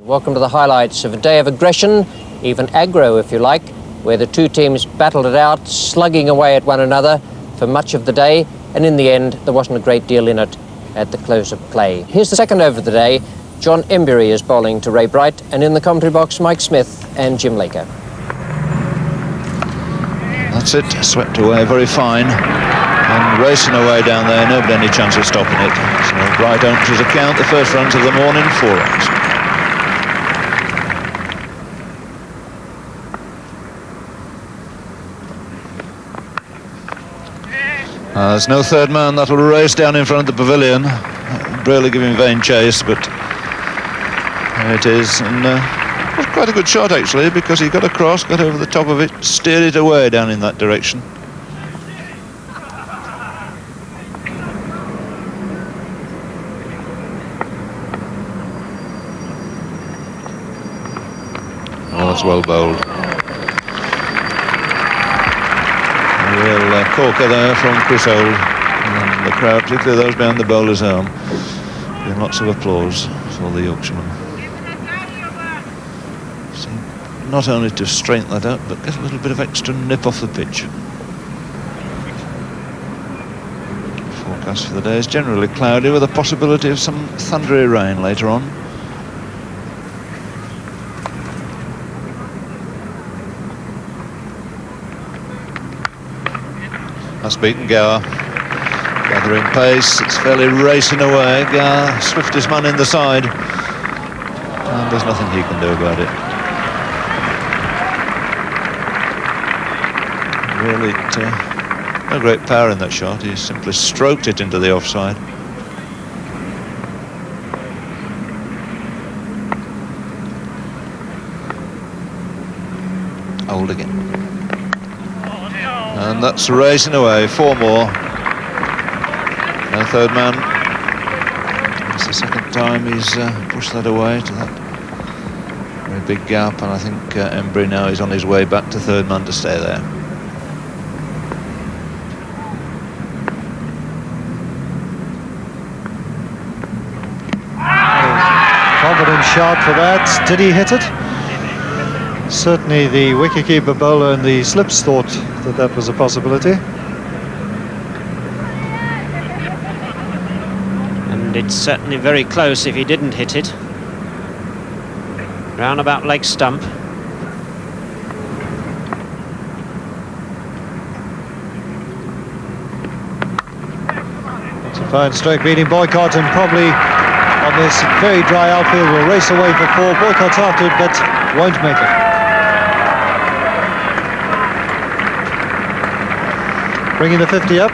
Welcome to the highlights of a day of aggression, even aggro if you like, where the two teams battled it out, slugging away at one another for much of the day, and in the end there wasn't a great deal in it at the close of play. Here's the second over of the day. John Embury is bowling to Ray Bright, and in the commentary box Mike Smith and Jim Laker. That's it, swept away very fine and racing away down there, nobody any chance of stopping it. So Bright owns his account, the first runs of the morning, 4 runs. There's no third man that'll race down in front of the pavilion. Braley giving vain chase, but there it is. And it was quite a good shot actually, because he got across, got over the top of it, steered it away down in that direction. Oh, that's well bowled. Real corker there from Chris Old, and the crowd, particularly those behind the bowler's arm, giving lots of applause for the Yorkshireman. So not only to straighten that out, but get a little bit of extra nip off the pitch. Forecast for the day is generally cloudy, with a possibility of some thundery rain later on. That's beaten Gower, gathering pace, it's fairly racing away. Gower, swiftest man in the side, and there's nothing he can do about it. Really, no great power in that shot, he simply stroked it into the offside. Old again. And that's racing away, 4 more. No third man. It's the second time he's pushed that away to that very big gap, and I think Embury now is on his way back to third man to stay there. Confident shot for that. Did he hit it? Certainly the wicketkeeper bowler and the slips thought that that was a possibility. And it's certainly very close if he didn't hit it. Round about leg stump. It's a fine stroke beating Boycott, and probably on this very dry outfield will race away for 4. Boycott's after it, but won't make it. Bringing the 50 up.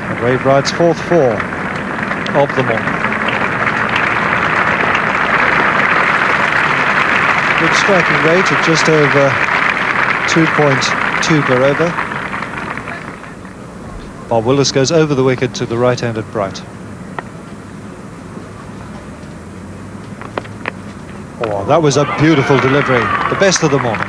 And Ray Bright's 4th 4 of the morning. Good striking rate at just over 2.2 per over. Bob Willis goes over the wicket to the right-handed Bright. Oh, that was a beautiful delivery. The best of the morning.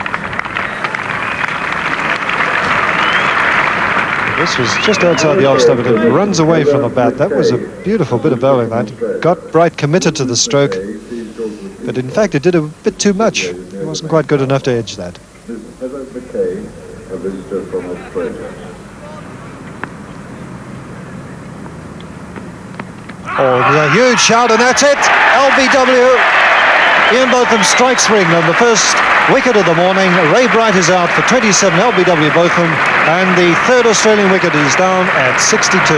This was just outside the off stump. It runs away from the bat. That was a beautiful bit of bowling. That got Bright committed to the stroke, but in fact it did a bit too much. It wasn't quite good enough to edge that. Oh, it was a huge shout, and that's it. LBW. Ian Botham strikes for England, the first wicket of the morning. Ray Bright is out for 27, LBW Botham, and the third Australian wicket is down at 62.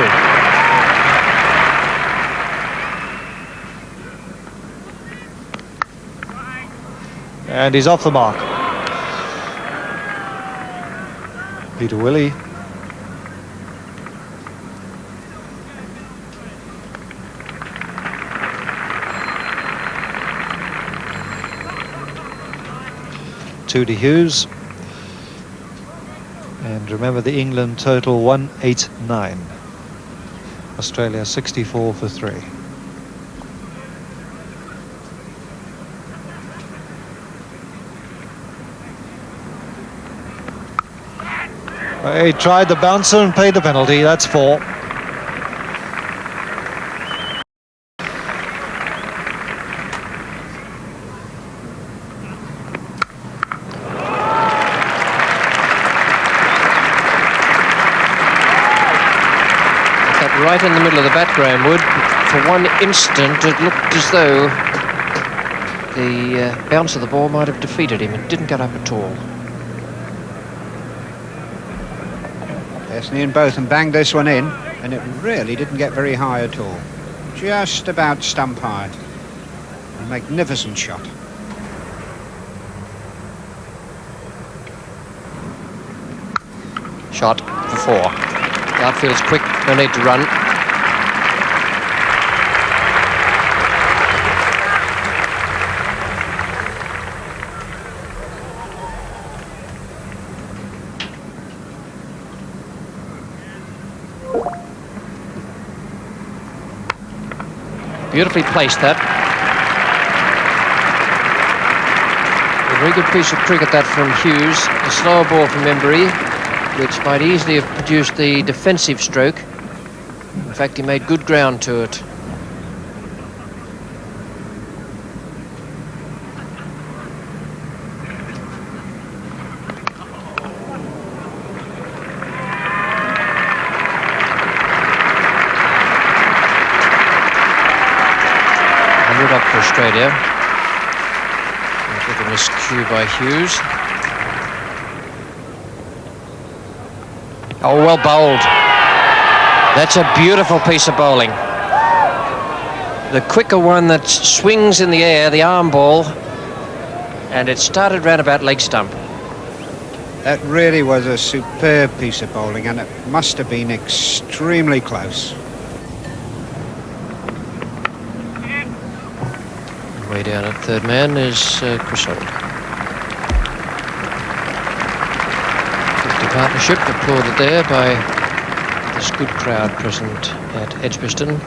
And he's off the mark. Peter Willey. Tootie Hughes, and remember the England total 189, Australia 64 for 3. He tried the bouncer and paid the penalty. That's 4. right in the middle of the bat, Graham Wood. For one instant, it looked as though the bounce of the ball might have defeated him. It didn't get up at all. Yes, and Ian Botham banged this one in, and it really didn't get very high at all. Just about stump high. A magnificent shot. Shot for 4. The outfield's quick, no need to run. Beautifully placed that. A very good piece of cricket that from Hughes. A slower ball from Embury, which might easily have produced the defensive stroke. In fact, he made good ground to it. Up for Australia. With a miscue by Hughes. Oh, well bowled. That's a beautiful piece of bowling. The quicker one that swings in the air, the arm ball, and it started round about leg stump. That really was a superb piece of bowling, and it must have been extremely close. Way down at third man is Crishold. 50 partnership applauded there by this good crowd present at Edgbaston.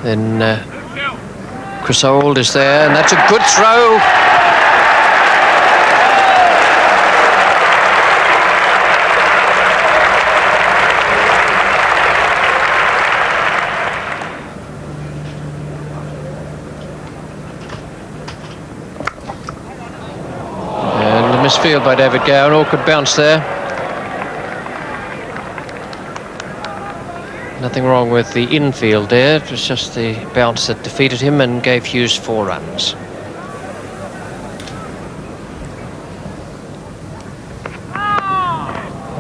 Then Crishold is there, and that's a good throw. Misfield by David Gower, an awkward bounce there. Nothing wrong with the infield there, it was just the bounce that defeated him and gave Hughes 4 runs.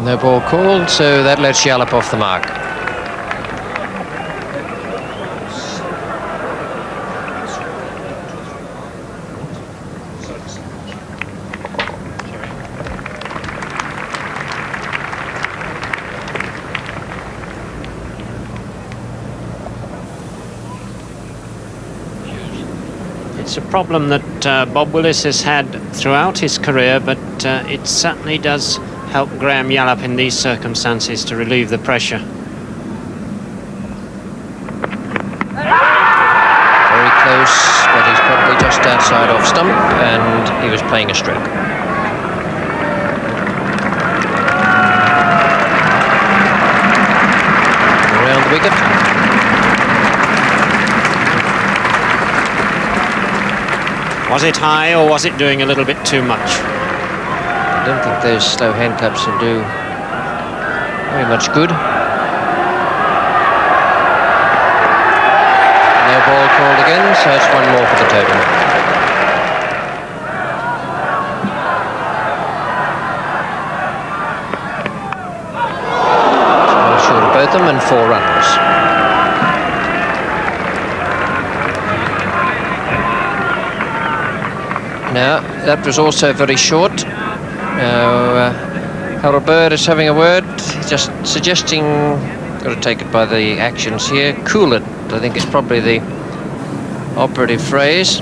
No ball called, so that lets Yallop off the mark. It's a problem that Bob Willis has had throughout his career, but it certainly does help Graham Yallop in these circumstances to relieve the pressure. Very close, but he's probably just outside off stump, and he was playing a stroke. Around the wicket. Was it high, or was it doing a little bit too much? I don't think those slow handcuffs will do very much good. No ball called again, so it's 1 more for the total. Well short of both of them, and 4 runs. Now, that was also very short. Now, Harold Bird is having a word, just suggesting, got to take it by the actions here, cool it, I think is probably the operative phrase.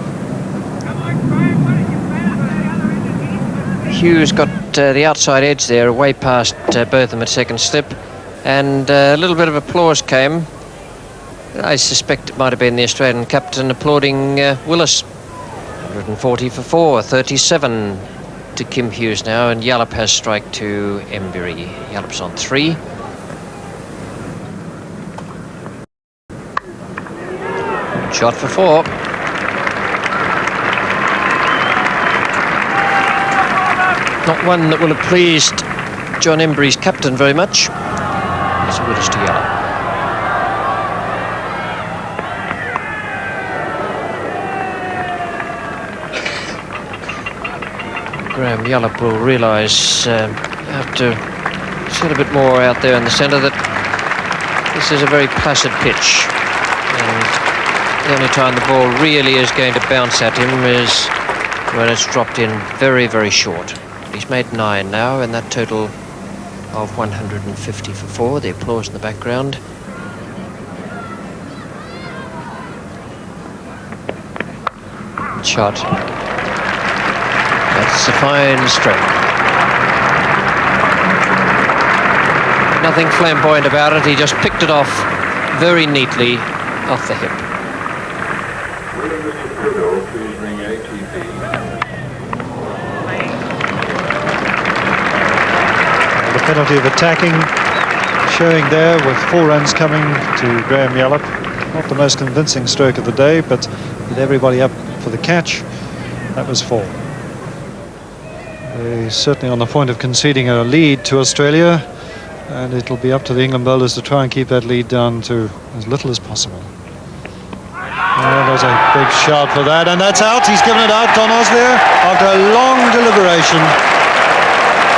Hughes got the outside edge there, way past Botham at second slip, and a little bit of applause came. I suspect it might have been the Australian captain applauding Willis. 140 for 4, 37 to Kim Hughes now, and Yallop has strike to Embury. Yallop's on 3. Shot for 4. Not one that will have pleased John Embry's captain very much. As good as to Yallop. Graham Yallop will realise after sort a bit more out there in the centre that this is a very placid pitch, and the only time the ball really is going to bounce at him is when it's dropped in very, very short. He's made 9 now, and that total of 150 for 4. The applause in the background. Shot. That's a fine stroke. Nothing flamboyant about it. He just picked it off very neatly off the hip. The penalty of attacking showing there with 4 runs coming to Graham Yallop. Not the most convincing stroke of the day, but with everybody up for the catch, that was 4. They're certainly on the point of conceding a lead to Australia, and it'll be up to the England bowlers to try and keep that lead down to as little as possible. Oh, there's a big shout for that, and that's out. He's given it out, Don Oz there, after a long deliberation.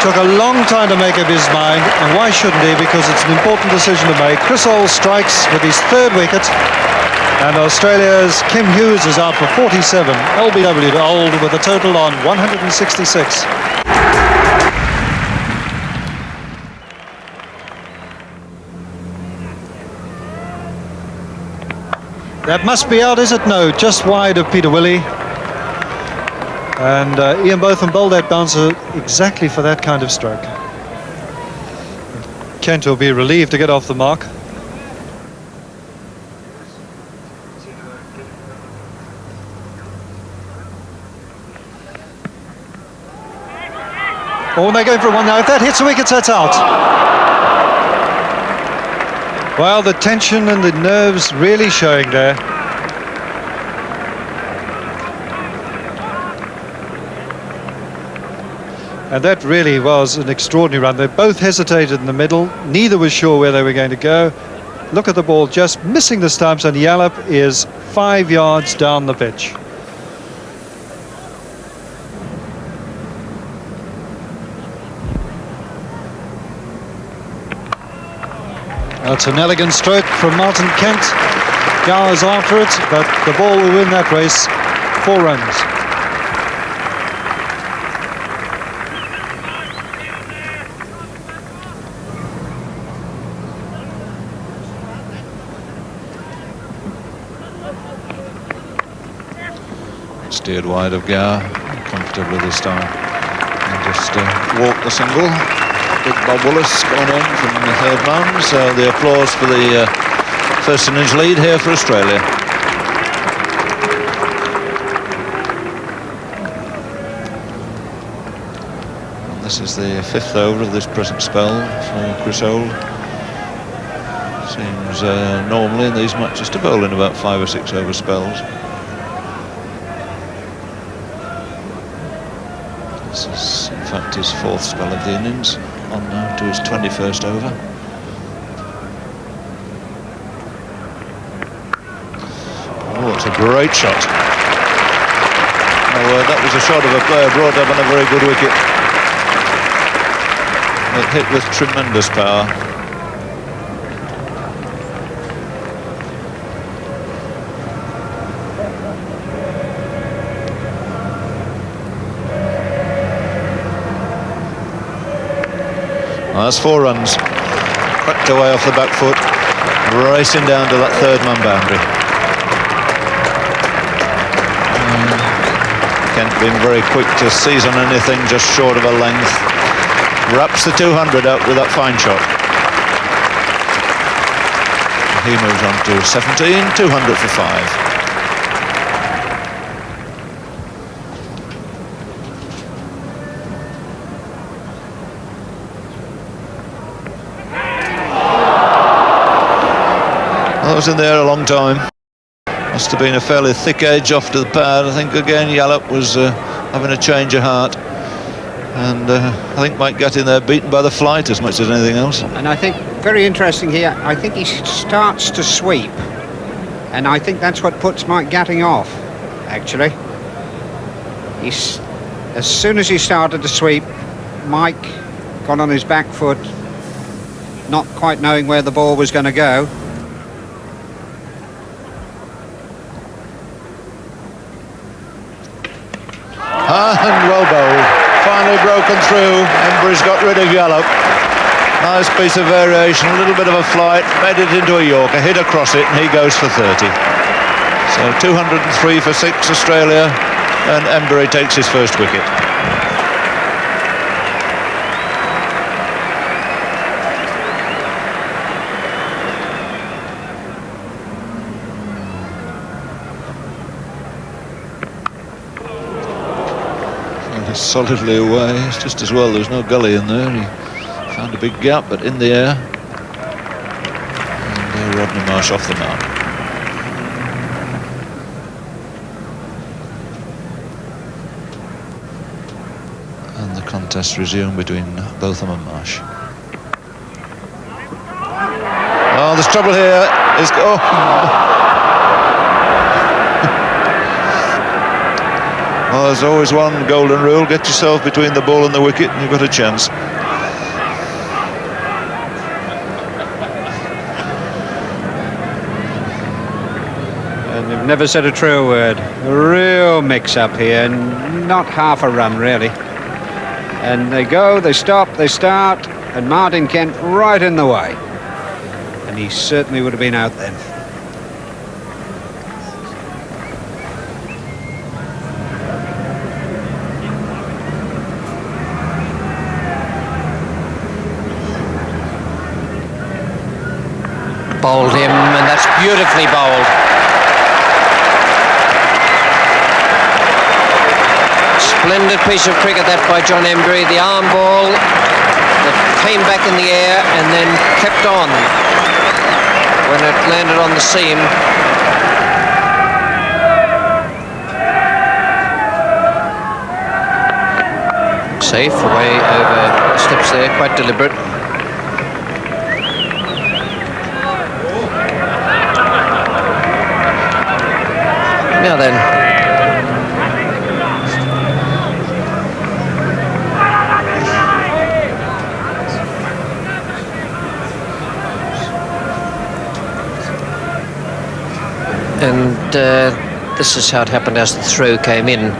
Took a long time to make up his mind, and why shouldn't he? Because it's an important decision to make. Chris Holt strikes with his 3rd wicket, and Australia's Kim Hughes is out for 47. LBW to Old with a total on 166. That must be out, is it? No, just wide of Peter Willey. And Ian Botham bowled that bouncer exactly for that kind of stroke. Kent will be relieved to get off the mark. Oh, and they're going for one now. If that hits the wickets, that's out. Well, the tension and the nerves really showing there. And that really was an extraordinary run. They both hesitated in the middle. Neither was sure where they were going to go. Look at the ball just missing the stumps, and Yallop is 5 yards down the pitch. That's an elegant stroke from Martin Kent. Gowers after it, but the ball will win that race. 4 runs. Steered wide of Gower, comfortably this time, and just walked the single. Big Bob Willis going on from the 3rd man, so the applause for the first innings lead here for Australia. And this is the 5th over of this present spell for Chris Holt. Seems normally in these matches to bowl in about 5 or 6 over spells. This is in fact his 4th spell of the innings, on now to his 21st over. Oh, it's a great shot. Oh, that was a shot of a player brought up on a very good wicket. It hit with tremendous power. Well, that's 4 runs, cracked away off the back foot, racing down to that 3rd man boundary. Kent being very quick to seize on anything just short of a length. Wraps the 200 out with that fine shot. He moves on to 17, 200 for 5. That was in there a long time. Must have been a fairly thick edge off to the pad. I think again Yallop was having a change of heart. And I think Mike got in there beaten by the flight as much as anything else. And I think, very interesting here, I think he starts to sweep. And I think that's what puts Mike Gatting off, actually. As soon as he started to sweep, Mike got on his back foot, not quite knowing where the ball was going to go. And well bowled. Finally broken through. Embry's got rid of Yallop. Nice piece of variation, a little bit of a flight, made it into a Yorker, hit across it, and he goes for 30. So 203 for 6 Australia, and Embry takes his first wicket. Solidly away. It's just as well there's no gully in there. He found a big gap, but in the air. And Rodney Marsh off the mark. And the contest resumed between Botham and Marsh. Oh, there's trouble here. Well, there's always one golden rule: get yourself between the ball and the wicket and you've got a chance. And they've never said a true word. A real mix-up here, not half a run, really. And they go, they stop, they start, and Martin Kent right in the way. And he certainly would have been out then. Bowled him, and that's beautifully bowled. Splendid piece of cricket that by John Embry. The arm ball that came back in the air and then kept on when it landed on the seam. Safe, away over the steps there, quite deliberate. Now then. And this is how it happened as the throw came in.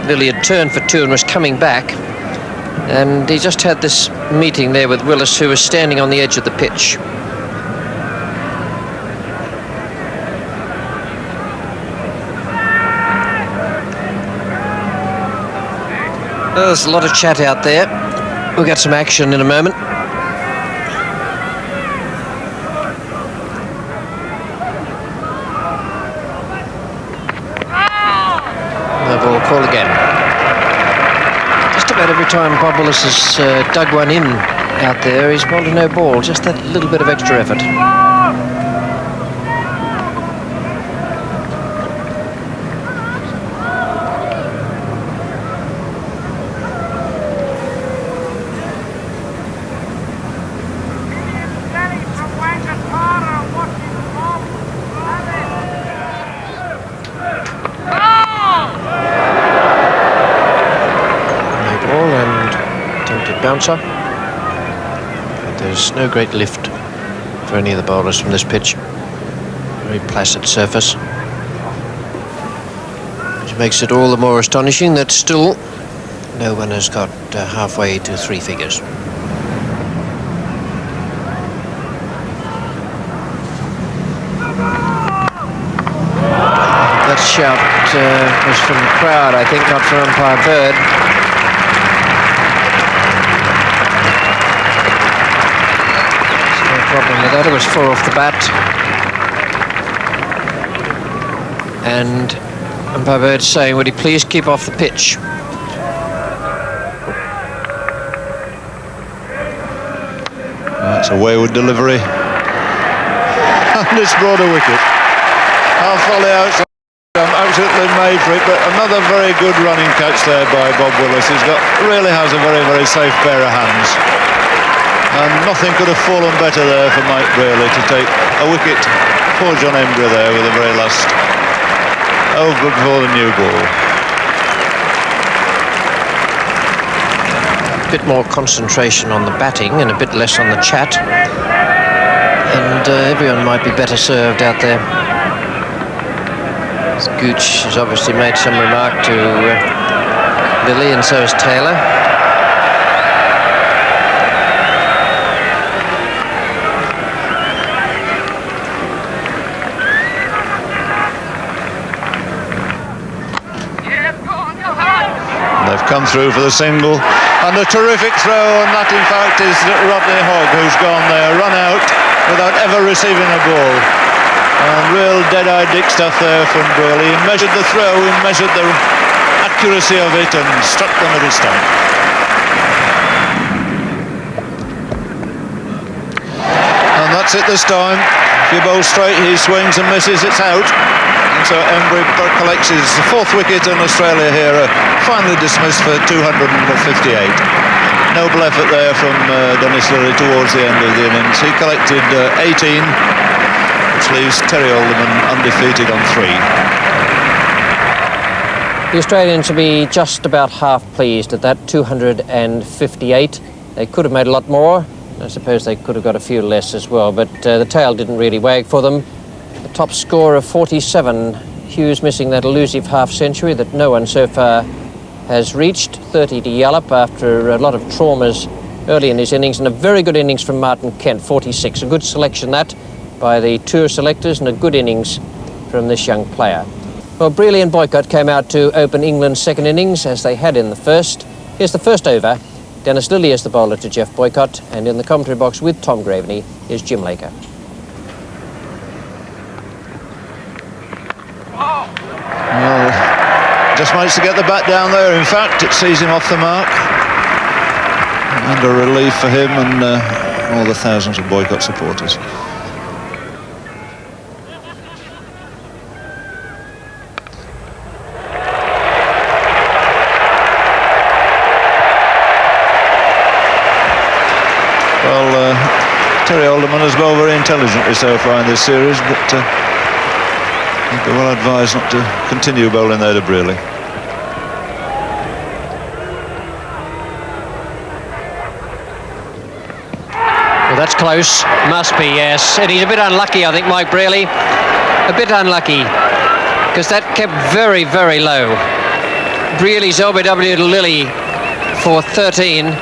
Lilly had turned for 2 and was coming back. And he just had this meeting there with Willis, who was standing on the edge of the pitch. There's a lot of chat out there. We'll get some action in a moment. No ball, call again. Just about every time Bob Willis has dug one in out there, he's bowled a no ball. Just that little bit of extra effort. Bouncer. But there's no great lift for any of the bowlers from this pitch. Very placid surface, which makes it all the more astonishing that still no one has got halfway to 3 figures. That shout was from the crowd, I think, not from umpire Bird. Problem with that, it was 4 off the bat, and umpire Bird saying, would he please keep off the pitch? That's a wayward delivery, and it's brought a wicket. Half volley out. I'm absolutely made for it, but another very good running catch there by Bob Willis. Really has a very, very safe pair of hands. And nothing could have fallen better there for Mike Brearley to take a wicket. Poor John Embry there with the very last over before the new ball. A bit more concentration on the batting and a bit less on the chat. And everyone might be better served out there. Gooch has obviously made some remark to Lilly, and so has Taylor. They've come through for the single, and a terrific throw, and that in fact is Rodney Hogg, who's gone there, run out without ever receiving a ball. And real dead-eye Dick stuff there from Brearley. He measured the throw, he measured the accuracy of it, and struck the middle stump. And that's it this time. If you bowl straight, he swings and misses, it's out. And so Embry collects his fourth wicket, and Australia here are finally dismissed for 258. Noble effort there from Dennis Lilly towards the end of the innings. He collected 18, which leaves Terry Alderman undefeated on 3. The Australians will be just about half pleased at that, 258. They could have made a lot more. I suppose they could have got a few less as well, but the tail didn't really wag for them. The top score of 47. Hughes missing that elusive half-century that no one so far has reached. 30 to Yallop after a lot of traumas early in his innings, and a very good innings from Martin Kent, 46. A good selection that by the tour selectors, and a good innings from this young player. Well, Brearley and Boycott came out to open England's second innings as they had in the first. Here's the first over. Dennis Lilly is the bowler to Jeff Boycott, and in the commentary box with Tom Graveney is Jim Laker. Well, just managed to get the bat down there. In fact, it sees him off the mark. And a relief for him and all the thousands of Boycott supporters. Terry Alderman has bowled very intelligently so far in this series, but I'd be well advised not to continue bowling there to Brearley. Well, that's close. Must be, yes. And he's a bit unlucky, I think, Mike Brearley. A bit unlucky, because that kept very, very low. Brearley's LBW to Lilly for 13.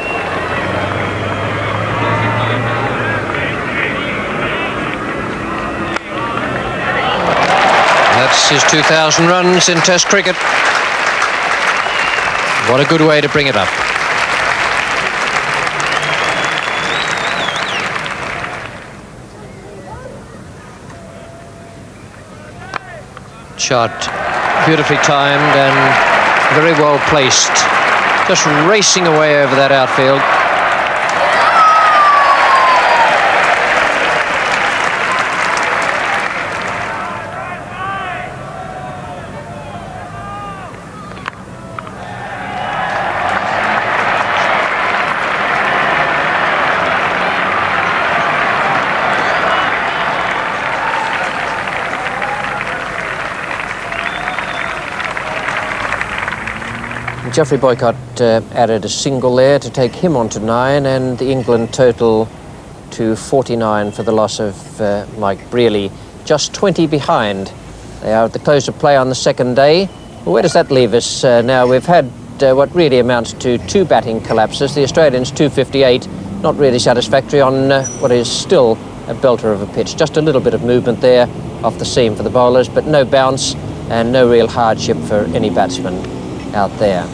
That's his 2,000 runs in Test cricket. What a good way to bring it up. Shot beautifully timed and very well placed. Just racing away over that outfield. Geoffrey Boycott added a single there to take him on to 9, and the England total to 49 for the loss of Mike Brearley. Just 20 behind. They are at the close of play on the second day. Well, where does that leave us now? We've had what really amounts to 2 batting collapses. The Australians 258, not really satisfactory on what is still a belter of a pitch. Just a little bit of movement there off the seam for the bowlers, but no bounce and no real hardship for any batsman out there.